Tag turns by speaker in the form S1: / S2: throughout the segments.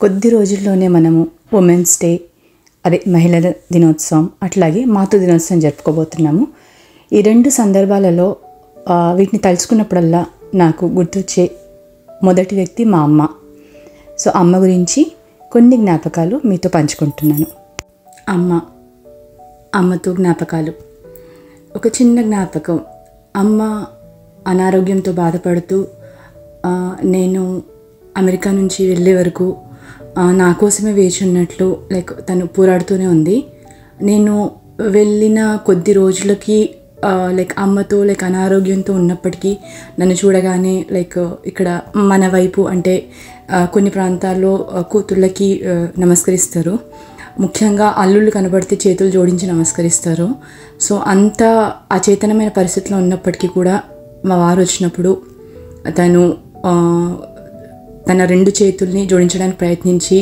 S1: కొద్ది రోజుల్లోనే మనము ఉమెన్స్ డే, అదే మహిళల దినోత్సవం, అట్లాగే మాతృ దినోత్సవం జరుపుకోబోతున్నాము. ఈ రెండు సందర్భాలలో వీటిని తలుచుకున్నప్పుడల్లా నాకు గుర్తొచ్చే మొదటి వ్యక్తి మా అమ్మ. సో అమ్మ గురించి కొన్ని జ్ఞాపకాలు మీతో పంచుకుంటున్నాను. అమ్మతో జ్ఞాపకాలు. ఒక చిన్న జ్ఞాపకం. అమ్మ అనారోగ్యంతో బాధపడుతూ నేను అమెరికా నుంచి వెళ్ళే వరకు నా కోసమే వేచి ఉన్నట్లు తను పోరాడుతూనే ఉంది. నేను వెళ్ళిన కొద్ది రోజులకి అమ్మతో అనారోగ్యంతో ఉన్నప్పటికీ నన్ను చూడగానే ఇక్కడ మన వైపు అంటే కొన్ని ప్రాంతాల్లో కూతుళ్ళకి నమస్కరిస్తారు. ముఖ్యంగా అల్లుళ్ళు కనబడితే చేతులు జోడించి నమస్కరిస్తారు. సో అంత అచేతనమైన పరిస్థితిలో ఉన్నప్పటికీ కూడా మా వారు వచ్చినప్పుడు తన రెండు చేతుల్ని జోడించడానికి ప్రయత్నించి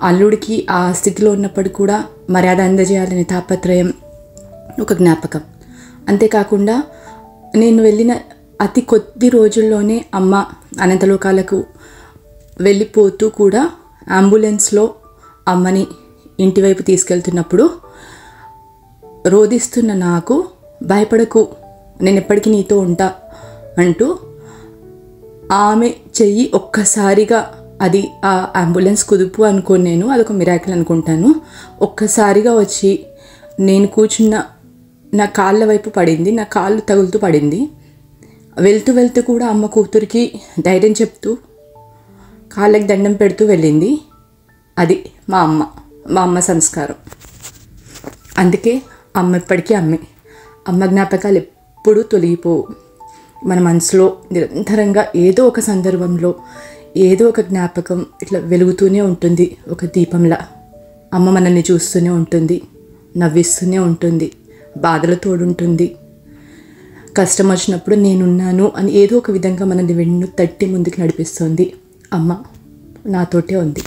S1: అల్లుడికి ఆ స్థితిలో ఉన్నప్పుడు కూడా మర్యాద అందజేయాలనే తాపత్రయం ఒక జ్ఞాపకం. అంతేకాకుండా నేను వెళ్ళిన అతి కొద్ది రోజుల్లోనే అమ్మ అనంతలోకాలకు వెళ్ళిపోతూ కూడా అంబులెన్స్లో అమ్మని ఇంటివైపు తీసుకెళ్తున్నప్పుడు రోదిస్తున్న నాకు, భయపడకు, నేను ఎప్పటికీ నీతో ఉంటా అంటూ ఆమె చెయ్యి ఒక్కసారిగా, అది ఆ అంబులెన్స్ కుదుపు అనుకోని నేను అదొక మిరాకిల్ అనుకుంటాను, ఒక్కసారిగా వచ్చి నేను కూర్చున్న నా కాళ్ళ వైపు పడింది. నా కాళ్ళు తగులుతూ పడింది. వెళ్తూ కూడా అమ్మ కూతురికి ధైర్యం చెప్తూ కాళ్ళకి దండం పెడుతూ వెళ్ళింది. అది మా అమ్మ సంస్కారం. అందుకే అమ్మ ఎప్పటికీ అమ్మే. అమ్మ జ్ఞాపకాలు ఎప్పుడూ తొలగిపోవు. మన మనసులో నిరంతరంగా ఏదో ఒక సందర్భంలో ఏదో ఒక జ్ఞాపకం ఇట్లా వెలుగుతూనే ఉంటుంది. ఒక దీపంలా అమ్మ మనల్ని చూస్తూనే ఉంటుంది, నవ్విస్తూనే ఉంటుంది, బాధలు తోడుంటుంది. కష్టం వచ్చినప్పుడు నేనున్నాను అని ఏదో ఒక విధంగా మనల్ని వెన్ను తట్టి ముందుకు నడిపిస్తుంది. అమ్మ నాతోటే ఉంది.